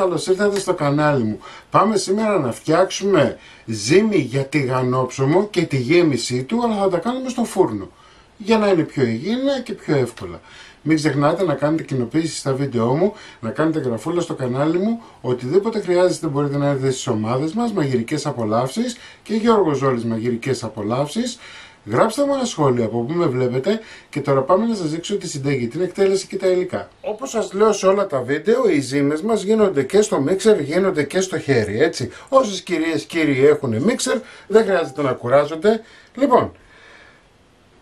καλώς ήρθατε στο κανάλι μου. Πάμε σήμερα να φτιάξουμε ζύμη για τηγανόψωμο και τη γέμισή του, αλλά θα τα κάνουμε στο φούρνο, για να είναι πιο υγιεινά και πιο εύκολα. Μην ξεχνάτε να κάνετε κοινοποίηση στα βίντεό μου, να κάνετε γραφούλα στο κανάλι μου. Οτιδήποτε χρειάζεται μπορείτε να έρθετε στις ομάδες μας, Μαγειρικές Απολαύσεις και Γιώργος Ζόλης Μαγειρικές Απολαύσεις. Γράψτε μου ένα σχόλιο από που με βλέπετε και τώρα πάμε να σας δείξω τη συνταγή, την εκτέλεση και τα υλικά. Όπως σας λέω σε όλα τα βίντεο, οι ζύμες μας γίνονται και στο μίξερ, γίνονται και στο χέρι, έτσι. Όσες κυρίες κύριοι έχουν μίξερ, δεν χρειάζεται να κουράζονται. Λοιπόν,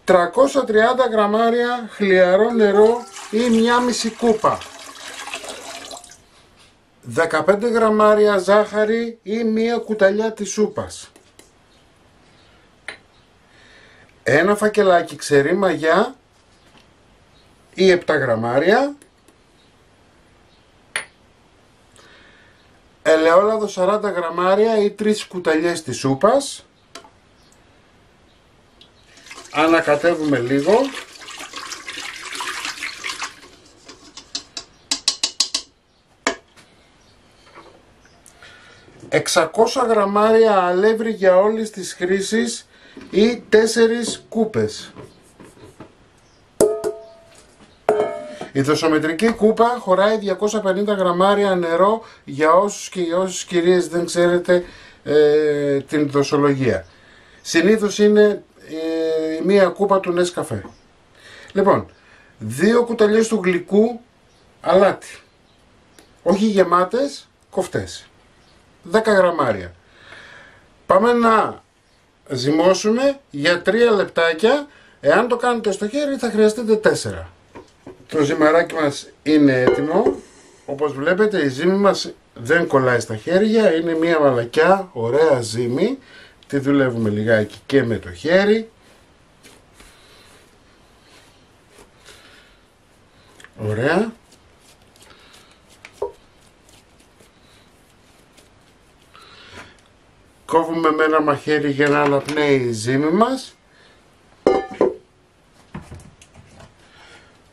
330 γραμμάρια χλιαρό νερό ή μία μισή κούπα. 15 γραμμάρια ζάχαρη ή μία κουταλιά της σούπας. Ένα φακελάκι ξερή μαγιά ή 7 γραμμάρια. Ελαιόλαδο 40 γραμμάρια ή 3 κουταλιές της σούπας. Ανακατεύουμε λίγο. ...600 γραμμάρια αλεύρι για όλες τις χρήσεις ή 4 κούπες. Η δοσομετρική κούπα χωράει 250 γραμμάρια νερό για όσους και για όσες κυρίες δεν ξέρετε την δοσολογία. Συνήθως είναι μία κούπα του Νεσκαφέ. Λοιπόν, 2 κουταλιές του γλυκού αλάτι. Όχι γεμάτες, κοφτές. 10 γραμμάρια. Πάμε να ζυμώσουμε για 3 λεπτάκια. Εάν το κάνετε στο χέρι θα χρειαστείτε 4. Το ζυμαράκι μας είναι έτοιμο. Όπως βλέπετε η ζύμη μας δεν κολλάει στα χέρια. Είναι μια μαλακιά, ωραία ζύμη. Τη δουλεύουμε λιγάκι και με το χέρι. Ωραία. Κόβουμε με ένα μαχαίρι για να αναπνέει η ζύμη μας.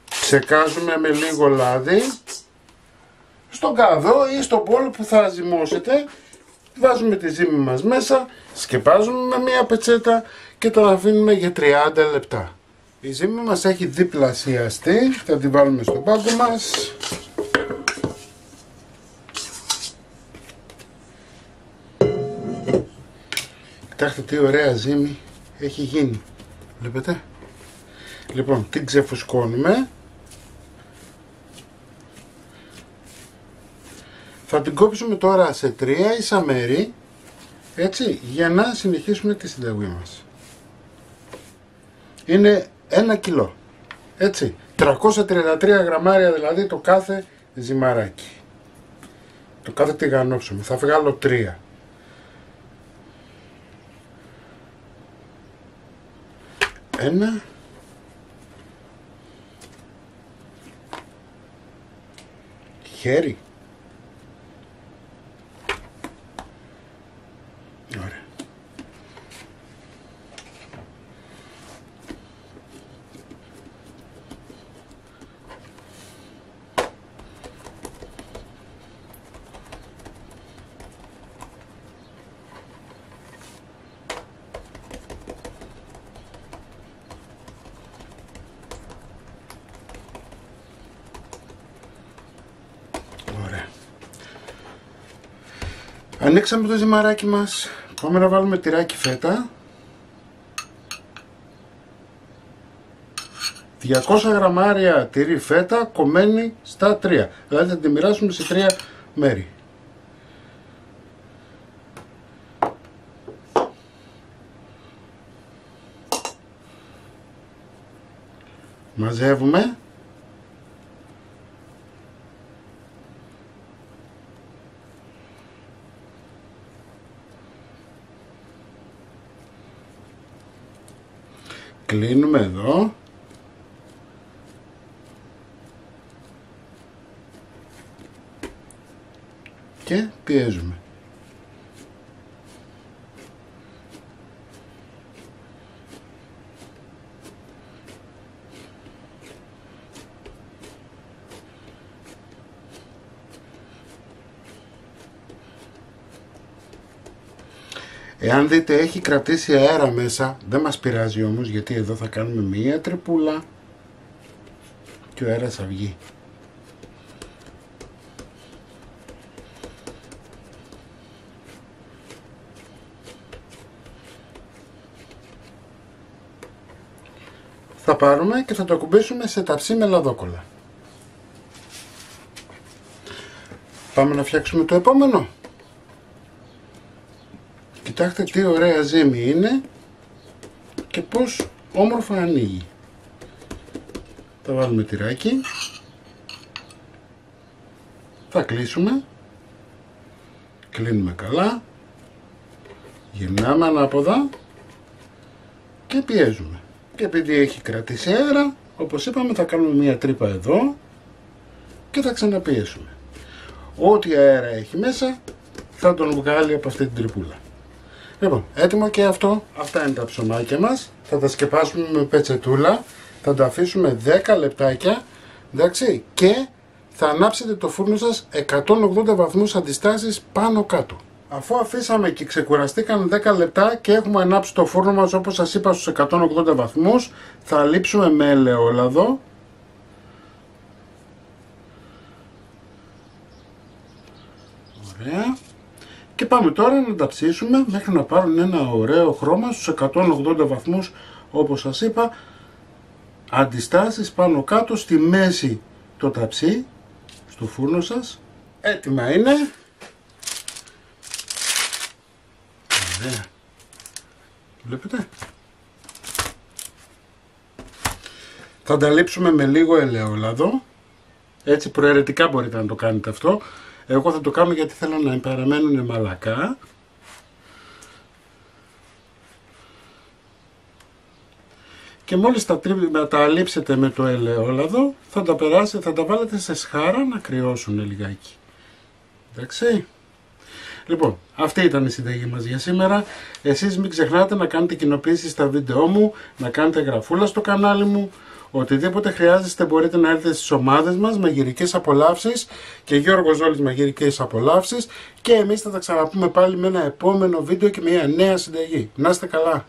Ψεκάζουμε με λίγο λάδι. Στον καδό ή στο μπολ που θα ζυμώσετε, βάζουμε τη ζύμη μας μέσα, σκεπάζουμε με μια πετσέτα και το αφήνουμε για 30 λεπτά. Η ζύμη μας έχει διπλασιαστεί, θα τη βάλουμε στον πάγκο μας. Κοιτάξτε τι ωραία ζύμη έχει γίνει. Βλέπετε. Λοιπόν, την ξεφουσκώνουμε. Θα την κόψουμε τώρα σε 3 ίσα μέρη, έτσι, για να συνεχίσουμε τη συνταγή μας. Είναι 1 κιλό, έτσι, 333 γραμμάρια δηλαδή το κάθε ζυμαράκι. Το κάθε τηγανόψωμο, θα βγάλω 3. Ένα. Χέρι. Ωραία. Ανοίξαμε το ζυμαράκι μας, πάμε να βάλουμε τυράκι φέτα, 200 γραμμάρια τυρί φέτα κομμένη στα 3, δηλαδή θα τη μοιράσουμε σε 3 μέρη. Μαζεύουμε. Κλείνουμε εδώ και πιέζουμε. Εάν δείτε έχει κρατήσει αέρα μέσα, δεν μας πειράζει όμως, γιατί εδώ θα κάνουμε μία τρυπούλα και ο αέρας θα βγει. Θα πάρουμε και θα το ακουμπήσουμε σε ταψί με λαδόκολλα. Πάμε να φτιάξουμε το επόμενο. Κοιτάξτε τι ωραία ζύμη είναι και πως όμορφα ανοίγει. Θα βάλουμε τυράκι. Θα κλείσουμε. Κλείνουμε καλά. Γυρνάμε ανάποδα και πιέζουμε. Και επειδή έχει κρατήσει αέρα, όπως είπαμε, θα κάνουμε μία τρύπα εδώ και θα ξαναπιέσουμε. Ό,τι αέρα έχει μέσα θα τον βγάλει από αυτή την τρυπούλα. Λοιπόν, έτοιμο και αυτό. Αυτά είναι τα ψωμάκια μας. Θα τα σκεπάσουμε με πετσετούλα. Θα τα αφήσουμε 10 λεπτάκια. Εντάξει, και θα ανάψετε το φούρνο σας 180 βαθμούς αντιστάσεις πάνω κάτω. Αφού αφήσαμε και ξεκουραστήκαν 10 λεπτά και έχουμε ανάψει το φούρνο μας όπως σας είπα στους 180 βαθμούς, θα λείψουμε με ελαιόλαδο. Ωραία. Και πάμε τώρα να τα ψήσουμε μέχρι να πάρουν ένα ωραίο χρώμα στους 180 βαθμούς όπως σας είπα. Αντιστάσεις πάνω κάτω, στη μέση το ταψί, στο φούρνο σας. Έτοιμα είναι. Ωραία. Βλέπετε. Θα τα λείψουμε με λίγο ελαιόλαδο. Έτσι προαιρετικά μπορείτε να το κάνετε αυτό. Εγώ θα το κάνω γιατί θέλω να παραμένουν μαλακά. Και μόλις τα λείψετε με το ελαιόλαδο, θα τα βάλετε σε σχάρα να κρυώσουν λιγάκι. Εντάξει. Λοιπόν, αυτή ήταν η συνταγή μας για σήμερα. Εσείς μην ξεχνάτε να κάνετε κοινοποίησεις στα βίντεό μου, να κάνετε γραφούλα στο κανάλι μου. Οτιδήποτε χρειάζεστε μπορείτε να έρθετε στις ομάδες μας Μαγειρικές Απολαύσεις και Γιώργος Ζόλης Μαγειρικές Απολαύσεις και εμείς θα τα ξαναπούμε πάλι με ένα επόμενο βίντεο και με μια νέα συνταγή. Να είστε καλά!